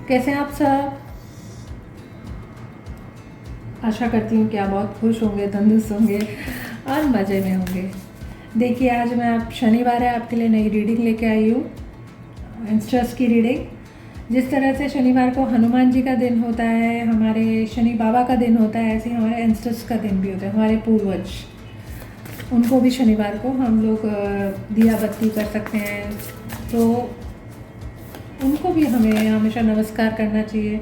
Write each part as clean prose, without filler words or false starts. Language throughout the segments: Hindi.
कैसे हैं आप सब? आशा करती हूँ कि आप बहुत खुश होंगे, तंदुरुस्त होंगे और मज़े में होंगे। देखिए, आज मैं शनिवार है, आपके लिए नई रीडिंग लेके आई हूँ, इंस्टर्स की रीडिंग। जिस तरह से शनिवार को हनुमान जी का दिन होता है, हमारे शनि बाबा का दिन होता है, ऐसे ही हमारे इंस्टर्स का दिन भी होता है। हमारे पूर्वज, उनको भी शनिवार को हम लोग दिया बत्ती कर सकते हैं, तो उनको भी हमें हमेशा नमस्कार करना चाहिए।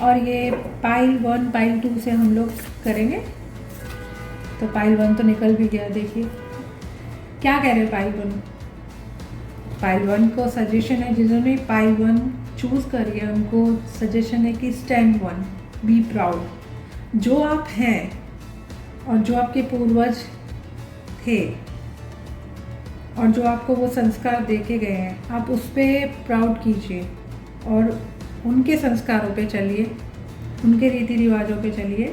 और ये पाइल 1 पाइल 2 से हम लोग करेंगे। तो पाइल 1 तो निकल भी गया। देखिए क्या कह रहे हैं पाइल 1। पाइल 1 को सजेशन है, जिन्होंने पाइल 1 चूज़ करी है उनको सजेशन है कि स्टैंड 1, बी प्राउड। जो आप हैं और जो आपके पूर्वज थे और जो आपको वो संस्कार दे के गए हैं, आप उस पर प्राउड कीजिए और उनके संस्कारों पे चलिए, उनके रीति रिवाजों पे चलिए।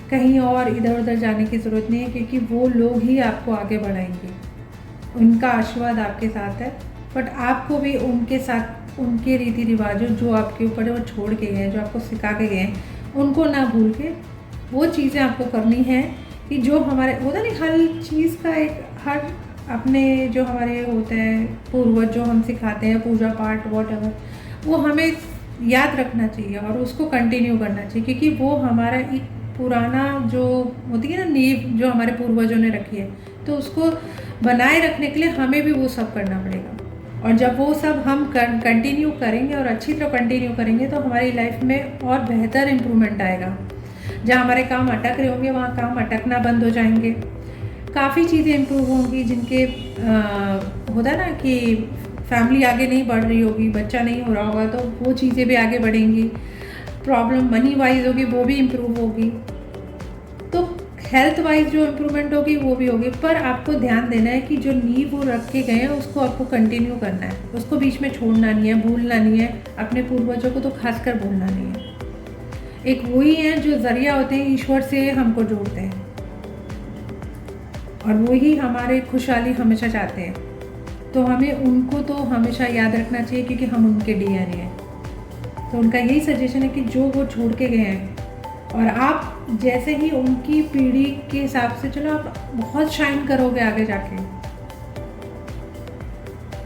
कहीं और इधर उधर जाने की ज़रूरत नहीं है, क्योंकि वो लोग ही आपको आगे बढ़ाएंगे। उनका आशीर्वाद आपके साथ है, बट आपको भी उनके साथ उनके रीति रिवाजों जो आपके ऊपर वो छोड़ के गए हैं, जो आपको सिखा के गए हैं, उनको ना भूल के वो चीज़ें आपको करनी है कि जो हमारे होता नहीं, हर चीज़ का एक हर अपने जो हमारे होते हैं पूर्वज जो हम सिखाते हैं, पूजा पाठ वॉटएवर, वो हमें याद रखना चाहिए और उसको कंटिन्यू करना चाहिए, क्योंकि वो हमारा एक पुराना जो होती है ना नींव जो हमारे पूर्वजों ने रखी है, तो उसको बनाए रखने के लिए हमें भी वो सब करना पड़ेगा। और जब वो सब हम कंटिन्यू करेंगे और अच्छी तरह कंटिन्यू करेंगे, तो हमारी लाइफ में और बेहतर इम्प्रूवमेंट आएगा। जहाँ हमारे काम अटक रहे होंगे, वहाँ काम अटकना बंद हो जाएंगे। काफ़ी चीज़ें इम्प्रूव होंगी, जिनके होता है ना कि फैमिली आगे नहीं बढ़ रही होगी, बच्चा नहीं हो रहा होगा, तो वो चीज़ें भी आगे बढ़ेंगी। प्रॉब्लम मनी वाइज होगी, वो भी इम्प्रूव होगी। तो हेल्थ वाइज जो इम्प्रूवमेंट होगी वो भी होगी। पर आपको ध्यान देना है कि जो नींव वो रख के गए हैं उसको आपको कंटिन्यू करना है, उसको बीच में छोड़ना नहीं है, भूलना नहीं है। अपने पूर्वजों को तो खासकर भूलना नहीं है। एक वही है जो जरिया होते हैं, ईश्वर से हमको जोड़ते हैं, और वही हमारे खुशहाली हमेशा चाहते हैं। तो हमें उनको तो हमेशा याद रखना चाहिए, क्योंकि हम उनके डीएनए हैं। तो उनका यही सजेशन है कि जो वो छोड़ के गए हैं, और आप जैसे ही उनकी पीढ़ी के हिसाब से चलो, आप बहुत शाइन करोगे आगे जाके।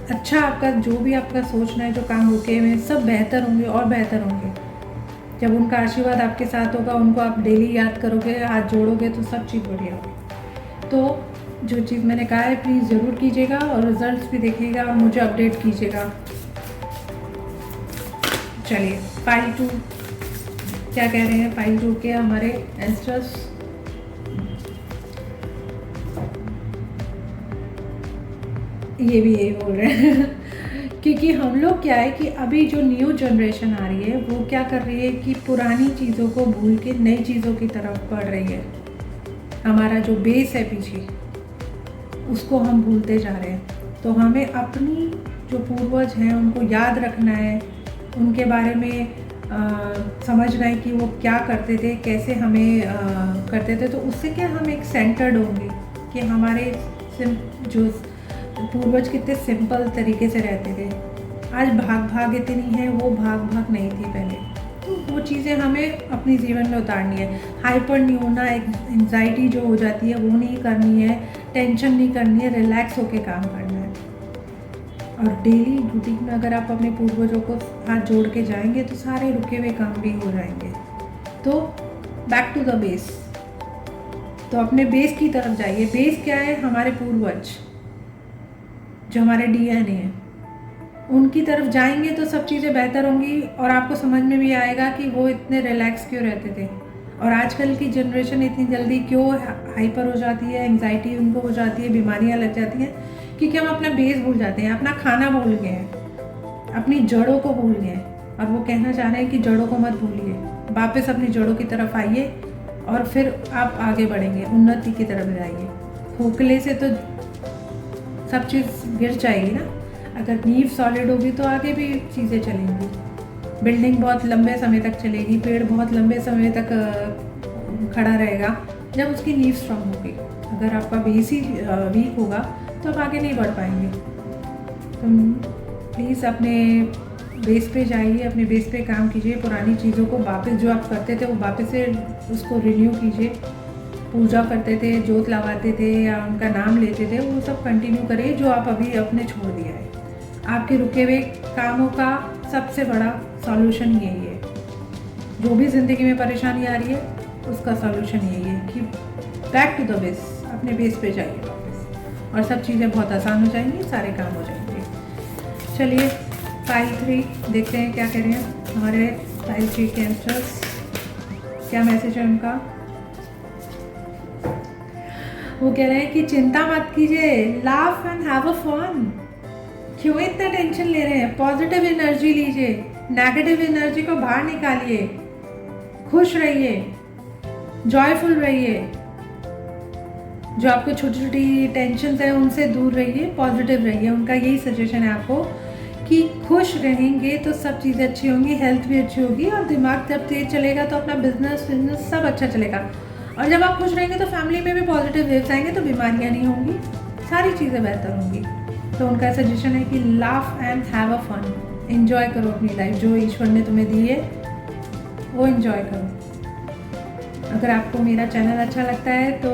अच्छा, आपका जो भी आपका सोचना है, जो काम रुके हुए हैं, सब बेहतर होंगे और बेहतर होंगे। जब उनका आशीर्वाद आपके साथ होगा, उनको आप डेली याद करोगे, हाथ जोड़ोगे, तो सब चीज़ बढ़िया होगी। तो जो चीज़ मैंने कहा है प्लीज़ ज़रूर कीजिएगा और रिजल्ट्स भी देखिएगा और मुझे अपडेट कीजिएगा। चलिए पाइल 2 क्या कह रहे हैं। पाइल 2 के हमारे एंस्टर्स, ये भी यही बोल रहे हैं क्योंकि हम लोग क्या है कि अभी जो न्यू जनरेशन आ रही है वो क्या कर रही है कि पुरानी चीज़ों को भूल के नई चीज़ों की तरफ बढ़ रही है। हमारा जो बेस है पीछे, उसको हम भूलते जा रहे हैं। तो हमें अपनी जो पूर्वज हैं उनको याद रखना है, उनके बारे में समझना है कि वो क्या करते थे, कैसे हमें करते थे। तो उससे क्या हम एक सेंटर्ड होंगे कि हमारे जो पूर्वज कितने सिंपल तरीके से रहते थे। आज भाग भाग इतनी है, वो भाग भाग नहीं थी पहले। तो वो चीज़ें हमें अपने जीवन में उतारनी है। हाइपर नहीं होना, एंजाइटी जो हो जाती है वो नहीं करनी है, टेंशन नहीं करनी है, रिलैक्स होके काम करना है। और डेली रूटीन में अगर आप अपने पूर्वजों को हाथ जोड़ के जाएंगे, तो सारे रुके हुए काम भी हो जाएंगे। तो बैक टू द बेस, तो अपने बेस की तरफ जाइए। बेस क्या है? हमारे पूर्वज जो हमारे डीएनए हैं, उनकी तरफ जाएंगे तो सब चीज़ें बेहतर होंगी और आपको समझ में भी आएगा कि वो इतने रिलैक्स क्यों रहते थे। और आजकल की जनरेशन इतनी जल्दी क्यों हाइपर हो जाती है, एंजाइटी उनको हो जाती है, बीमारियां लग जाती हैं, क्योंकि हम अपना बेस भूल जाते हैं, अपना खाना भूल गए हैं, अपनी जड़ों को भूल गए हैं। और वो कहना चाह रहे हैं कि जड़ों को मत भूलिए, वापस अपनी जड़ों की तरफ आइए और फिर आप आगे बढ़ेंगे, उन्नति की तरफ जाइए। खोखले से तो सब चीज़ गिर जाएगी ना। अगर नींव सॉलिड होगी तो आगे भी चीज़ें चलेंगी। बिल्डिंग बहुत लंबे समय तक चलेगी, पेड़ बहुत लंबे समय तक खड़ा रहेगा जब उसकी नींव स्ट्रांग होगी। अगर आपका बेस ही वीक होगा तो आप आगे नहीं बढ़ पाएंगे। तो प्लीज़ अपने बेस पे जाइए, अपने बेस पे काम कीजिए, पुरानी चीज़ों को वापस जो आप करते थे वो वापस से उसको रिन्यू कीजिए। पूजा करते थे, जोत लगाते थे या उनका नाम लेते थे, वो सब कंटिन्यू करिए जो आप अभी अपने छोड़ दिया है। आपके रुके हुए कामों का सबसे बड़ा सॉल्यूशन यही है। जो भी ज़िंदगी में परेशानी आ रही है उसका सॉल्यूशन यही है कि बैक टू द बेस, अपने बेस पे जाइए वापस, और सब चीज़ें बहुत आसान हो जाएंगी, सारे काम हो जाएंगे। चलिए फाइल 3 देखते हैं क्या कह रहे हैं हमारे फाइल 3 कैंसर्स, क्या मैसेज है उनका। वो कह रहे हैं कि चिंता मत कीजिए, laugh and have a fun. क्यों इतना टेंशन ले रहे हैं, पॉजिटिव एनर्जी लीजिए, नेगेटिव एनर्जी को बाहर निकालिए, खुश रहिए, जॉयफुल रहिए। जो आपको छोटी छोटी टेंशन है उनसे दूर रहिए, पॉजिटिव रहिए। उनका यही सजेशन है आपको कि खुश रहेंगे तो सब चीज़ें अच्छी होंगी, हेल्थ भी अच्छी होगी, और दिमाग जब तेज चलेगा तो अपना बिजनेस सब अच्छा चलेगा। और जब आप खुश रहेंगे तो फैमिली में भी पॉजिटिव वेव्स आएंगे, तो बीमारियाँ नहीं होंगी, सारी चीज़ें बेहतर होंगी। तो उनका सजेशन है कि laugh and have a fun, enjoy करो अपनी लाइफ, जो ईश्वर ने तुम्हें दी है वो एंजॉय करो। अगर आपको मेरा चैनल अच्छा लगता है तो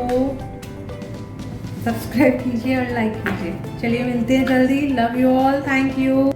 सब्सक्राइब कीजिए और लाइक कीजिए। चलिए मिलते हैं जल्दी, love you all, thank you.